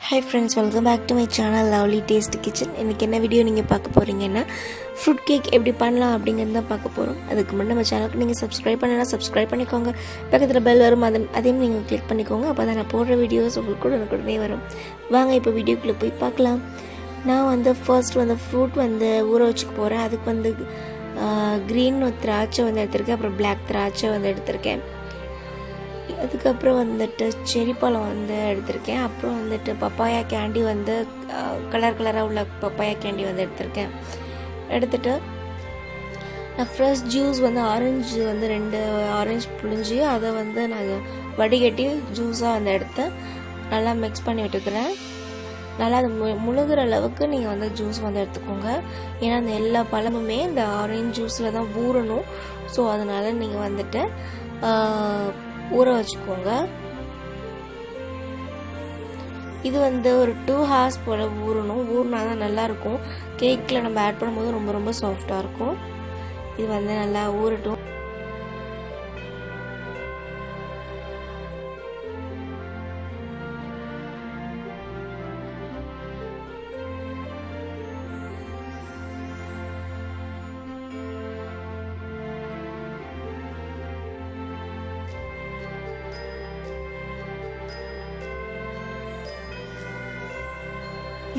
Hi friends, welcome back to my channel Lovely Taste Kitchen. இன்னைக்கு என்ன video நீங்க பார்க்க போறீங்கன்னா fruit cake எப்படி பண்ணலாம் அப்படிங்கறத பார்க்க போறோம். அதுக்கு முன்னாடி நம்ம சேனலுக்கு நீங்க subscribe பண்ணலனா subscribe பண்ணிக்கோங்க. பக்கத்துல bell வரும் அதையும் நீங்க click பண்ணிக்கோங்க. அப்பதான் நான் போடுற வீடியோஸ் உங்களுக்கு உடனுக்குடனே வரும். வாங்க இப்போ வீடியோக்குள்ள போய் பார்க்கலாம். நான் first fruit ஊற வச்சுக்க போறேன். அதுக்கு green திராட்சை எடுத்துர்க்கேன். அப்புறம் black திராட்சை எடுத்துர்க்கேன். அதுக்கப்புறம் செரி பழம் எடுத்துர்க்கேன். அப்புறம் பப்பாயா கேண்டி கலர் கலராக உள்ள பப்பாயா கேண்டி எடுத்துர்க்கேன். எடுத்துட்டு நான் ஃப்ரெஷ் ஜூஸ் ஆரஞ்சு 2 ஆரஞ்சு புழிஞ்சு அதை நான் வடிகட்டி ஜூஸாக எடுத்து நல்லா மிக்ஸ் பண்ணி விட்டுக்கிறேன். நல்லா அது முழுகிற அளவுக்கு நீங்கள் ஜூஸ் எடுத்துக்கோங்க. ஏன்னா அந்த எல்லா பழமுமே இந்த ஆரஞ்சு ஜூஸில் தான் ஊறணும். ஸோ அதனால் நீங்கள் ஊற வச்சுக்கோங்க. இது ஒரு 2 hours போல ஊறணும். ஊறினா தான் நல்லா இருக்கும். கேக்கில் நம்ம ஆட் பண்ணும்போது ரொம்ப ரொம்ப சாஃப்டாக இருக்கும். இது நல்லா ஊறட்டும்.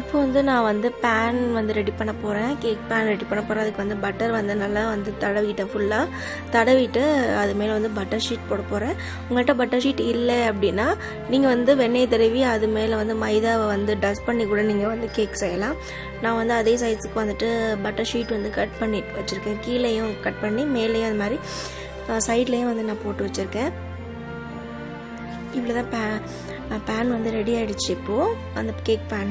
இப்போ நான் pan ரெடி பண்ண போறேன். கேக் pan ரெடி பண்ண போறேன். அதுக்கு பட்டர் நல்லா தடவிட்டேன். ஃபுல்லா தடவிட்டு அது மேல பட்டர் ஷீட் போட போறேன். உங்கள்ட்ட பட்டர் ஷீட் இல்லை அப்படின்னா நீங்க வெண்ணெய் தடவி அது மேல மைதாவை டஸ்ட் பண்ணி கூட நீங்க கேக் செய்யலாம். நான் அதே சைஸ்க்கு பட்டர் ஷீட் கட் பண்ணி வச்சிருக்கேன். கீழேயும் கட் பண்ணி மேலேயும் அது மாதிரி சைட்லயும் நான் போட்டு வச்சிருக்கேன். இவ்வளவுதான் pan ரெடி ஆயிடுச்சு. இப்போ அந்த கேக் pan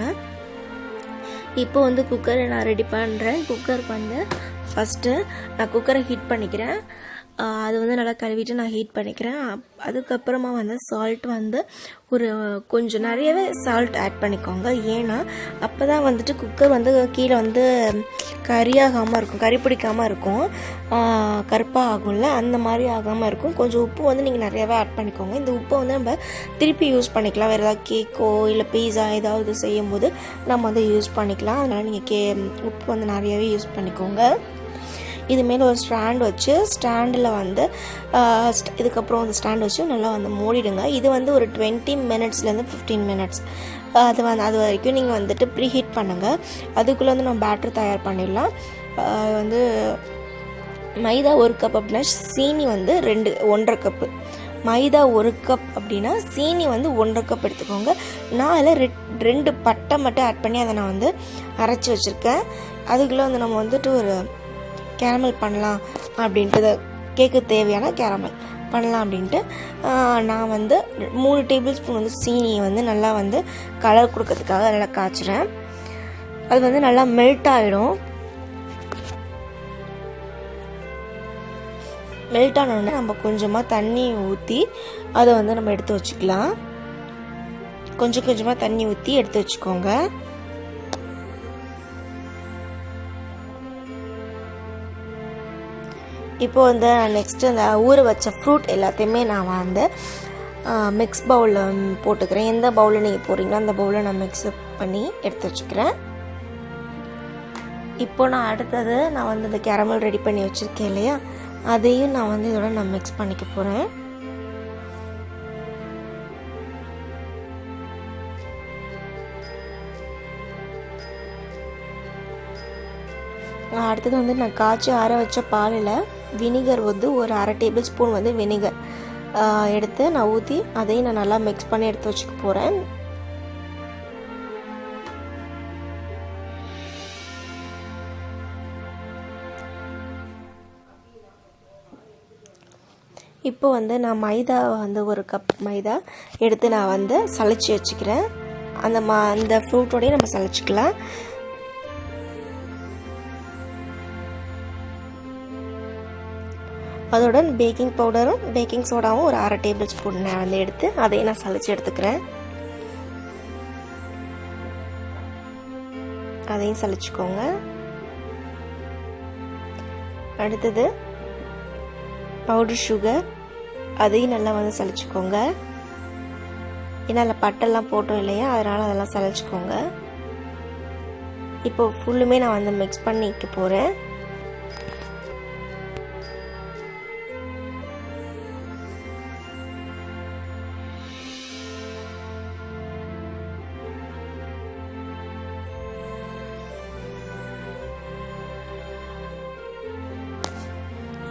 இப்போ குக்கரை நான் ரெடி பண்ணுறேன். குக்கருக்கு ஃபஸ்ட்டு நான் குக்கரை ஹீட் பண்ணிக்கிறேன். அது நல்லா கழுவிட்டு நான் ஹீட் பண்ணிக்கிறேன். அதுக்கப்புறமா சால்ட் ஒரு கொஞ்சம் நிறையவே சால்ட் ஆட் பண்ணிக்கோங்க. ஏன்னா அப்போ தான் குக்கர் கீழே கறியாகாமல் இருக்கும், கறி பிடிக்காமல் இருக்கும், கருப்பாக ஆகும்ல, அந்த மாதிரி ஆகாமல் இருக்கும். கொஞ்சம் உப்பு நீங்கள் நிறையாவே ஆட் பண்ணிக்கோங்க. இந்த உப்பை நம்ம திருப்பி யூஸ் பண்ணிக்கலாம். வேறு ஏதாவது கேக்கோ இல்லை பீஸா ஏதாவது செய்யும் போது நம்ம யூஸ் பண்ணிக்கலாம். அதனால் நீங்கள் உப்பு நிறையாவே யூஸ் பண்ணிக்கோங்க. இது மேலே ஒரு ஸ்டாண்ட் வச்சு ஸ்டாண்டில் இதுக்கப்புறம் ஸ்டாண்ட் வச்சு நல்லா மூடிடுங்க. இது ஒரு 20 minutesலேருந்து 15 minutes அது வரைக்கும் நீங்கள் ப்ரீ ஹீட் பண்ணுங்கள். அதுக்குள்ளே நம்ம பேட்டர் தயார் பண்ணிடலாம். மைதா 1 கப் அப்படின்னா சீனி 1.5 கப்பு. மைதா 1 கப் அப்படின்னா சீனி 1.5 கப் எடுத்துக்கோங்க. நான் அதில் 2 பட்டை மட்டும் ஆட் பண்ணி அதை நான் அரைச்சி வச்சுருக்கேன். அதுக்குள்ளே நம்ம ஒரு கேரமல் பண்ணலாம் அப்படின்ட்டு, கேக்கு தேவையான கேரமல் பண்ணலாம் அப்படின்ட்டு நான் 3 டேபிள் ஸ்பூன் சீனியை நல்லா கலர் கொடுக்கறதுக்காக நல்லா காய்ச்சுறேன். அது நல்லா மெல்ட் ஆகிடும். மெல்ட் ஆனோடனே நம்ம கொஞ்சமாக தண்ணி ஊற்றி அதை நம்ம எடுத்து வச்சுக்கலாம். கொஞ்சம் கொஞ்சமாக தண்ணி ஊற்றி எடுத்து வச்சுக்கோங்க. இப்போ நெக்ஸ்ட்டு அந்த ஊற வச்ச ஃப்ரூட் எல்லாத்தையுமே நான் மிக்ஸ் பவுலில் போட்டுக்கிறேன். எந்த பவுலில் நீங்கள் போடுறீங்களோ அந்த பவுலில் நான் மிக்ஸ் பண்ணி எடுத்து வச்சுக்கிறேன். இப்போ நான் அடுத்தது நான் இந்த கேரமல் ரெடி பண்ணி வச்சுருக்கேன் இல்லையா, அதையும் நான் இதோட நான் மிக்ஸ் பண்ணிக்க போகிறேன். அடுத்தது நான் காய்ச்சி ஆற வச்ச பாலில் வினிகர் ஒரு 1/2 டேபிள் ஸ்பூன் வினிகர் எடுத்து நான் ஊற்றி அதையும் நான் நல்லா மிக்ஸ் பண்ணி எடுத்து வச்சுக்க போகிறேன். இப்போ நான் மைதா 1 கப் மைதா எடுத்து நான் சலிச்சு வச்சுக்கிறேன். அந்த ஃப்ரூட்டோடய நம்ம சலிச்சுக்கலாம். அதோட பேக்கிங் பவுடரும் பேக்கிங் சோடாவும் ஒரு 1/2 டேபிள் ஸ்பூன் நான் எடுத்து அதையும் நான் சலிச்சு எடுத்துக்கிறேன். அதையும் சலிச்சுக்கோங்க. அடுத்தது பவுடர் சுகர், அதையும் நல்லா சலிச்சுக்கோங்க. ஏன்னா அதில் பட்டெல்லாம் போட்டோம் இல்லையா, அதனால் அதெல்லாம் சளிச்சிக்கோங்க. இப்போ ஃபுல்லுமே நான் வந்து மிக்ஸ் பண்ணிக்க போகிறேன்.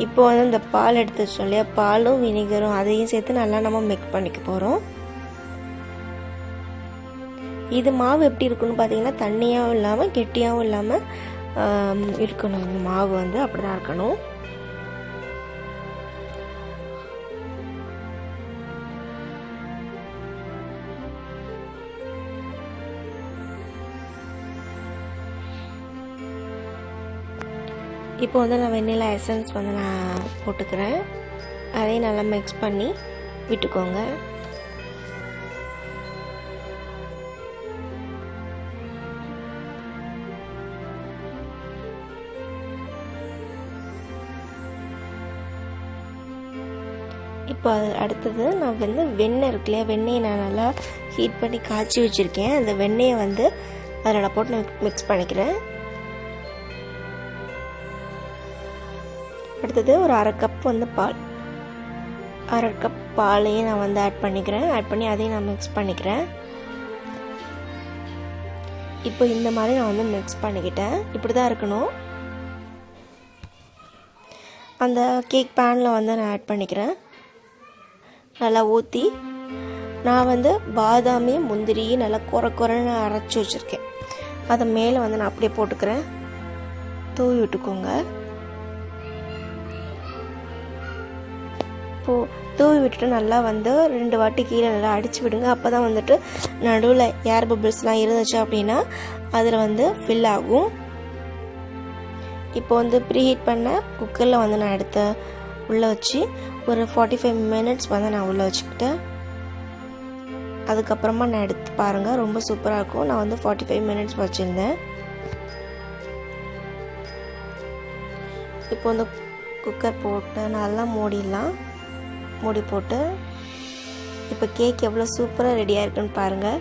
இப்போ வந்து இந்த பால் எடுத்து வச்சோம் இல்லையா, பாலும் வினிகரும் அதையும் சேர்த்து நல்லா நம்ம மிக்ஸ் பண்ணிக்க போகிறோம். இது மாவு எப்படி இருக்குன்னு பார்த்தீங்கன்னா, தண்ணியாகவும் இல்லாமல் கெட்டியாகவும் இல்லாமல் இருக்கணும். இந்த மாவு வந்து அப்படி தான் இருக்கணும். இப்போ வந்து நான் வெண்ணிலா எசன்ஸ் வந்து நான் போட்டுக்கிறேன். அதையும் நல்லா மிக்ஸ் பண்ணி விட்டுக்கோங்க. இப்போ அடுத்தது நான் வந்து வெண்ணெய் இருக்கு இல்லையா, வெண்ணெயை நான் நல்லா ஹீட் பண்ணி காய்ச்சி வச்சுருக்கேன். அந்த வெண்ணெயை வந்து அதில் நான் போட்டு மிக்ஸ் பண்ணிக்கிறேன். அடுத்தது ஒரு 1/2 கப் வந்து பால், 1/2 கப் பாலையும் நான் வந்து ஆட் பண்ணிக்கிறேன். ஆட் பண்ணி அதையும் நான் மிக்ஸ் பண்ணிக்கிறேன். இப்போ இந்த மாதிரி நான் வந்து மிக்ஸ் பண்ணிக்கிட்டேன். இப்படி தான் இருக்கணும். அந்த கேக் பேனில் வந்து நான் ஆட் பண்ணிக்கிறேன். நல்லா ஊற்றி நான் வந்து பாதாமி முந்திரி நல்லா குறைன்னு அரைச்சி வச்சுருக்கேன். அதை மேலே வந்து நான் அப்படியே போட்டுக்கிறேன். தூவி விட்டுக்கோங்க. இப்போது தூவி விட்டுட்டு நல்லா வந்து 2 வாட்டி கீழே நல்லா அடித்து விடுங்க. அப்போ தான் வந்துட்டு நடுவில் ஏர் பபிள்ஸ்லாம் இருந்துச்சு அப்படின்னா அதில் வந்து ஃபில் ஆகும். இப்போ வந்து ப்ரீஹீட் பண்ண குக்கரில் வந்து நான் எடுத்து உள்ளே வச்சு ஒரு 45 மினிட்ஸ் வந்து நான் உள்ளே வச்சுக்கிட்டேன். அதுக்கப்புறமா நான் எடுத்து பாருங்கள், ரொம்ப சூப்பராக இருக்கும். நான் வந்து 45 மினிட்ஸ் வச்சுருந்தேன். இப்போ வந்து குக்கர் போட்டு நல்லா மூடிடலாம். மூடி போட்டு இப்போ கேக் எவ்வளோ சூப்பராக ரெடியாக இருக்குன்னு பாருங்கள்.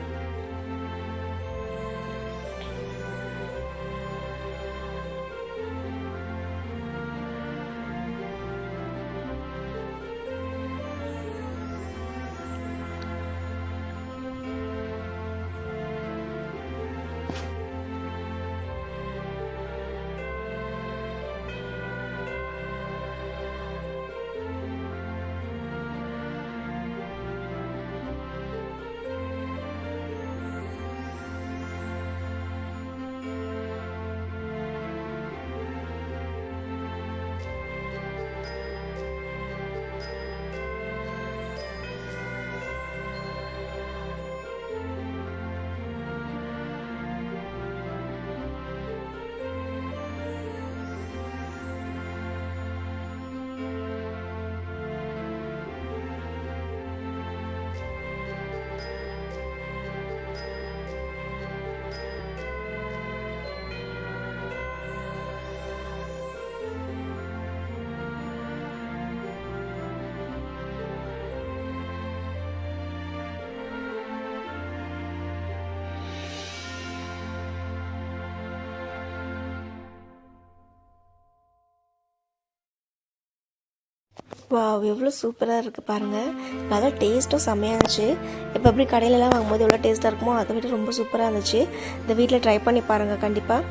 வாவ், எவ்வளோ சூப்பராக இருக்குது பாருங்கள். நல்லா டேஸ்ட்டும் செம்மையாக இருந்துச்சு. இப்போ எப்படி கடையிலலாம் வாங்கும்போது எவ்வளோ டேஸ்ட்டாக இருக்குமோ அதை விட ரொம்ப சூப்பராக இருந்துச்சு. இந்த வீட்டில் ட்ரை பண்ணி பாருங்கள் கண்டிப்பாக.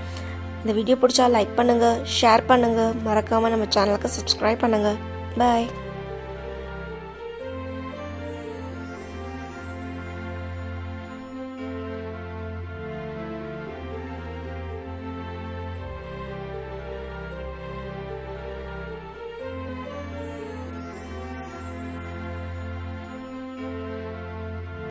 இந்த வீடியோ பிடிச்சா லைக் பண்ணுங்கள், ஷேர் பண்ணுங்கள், மறக்காமல் நம்ம சேனலுக்கு சப்ஸ்கிரைப் பண்ணுங்கள். பாய்.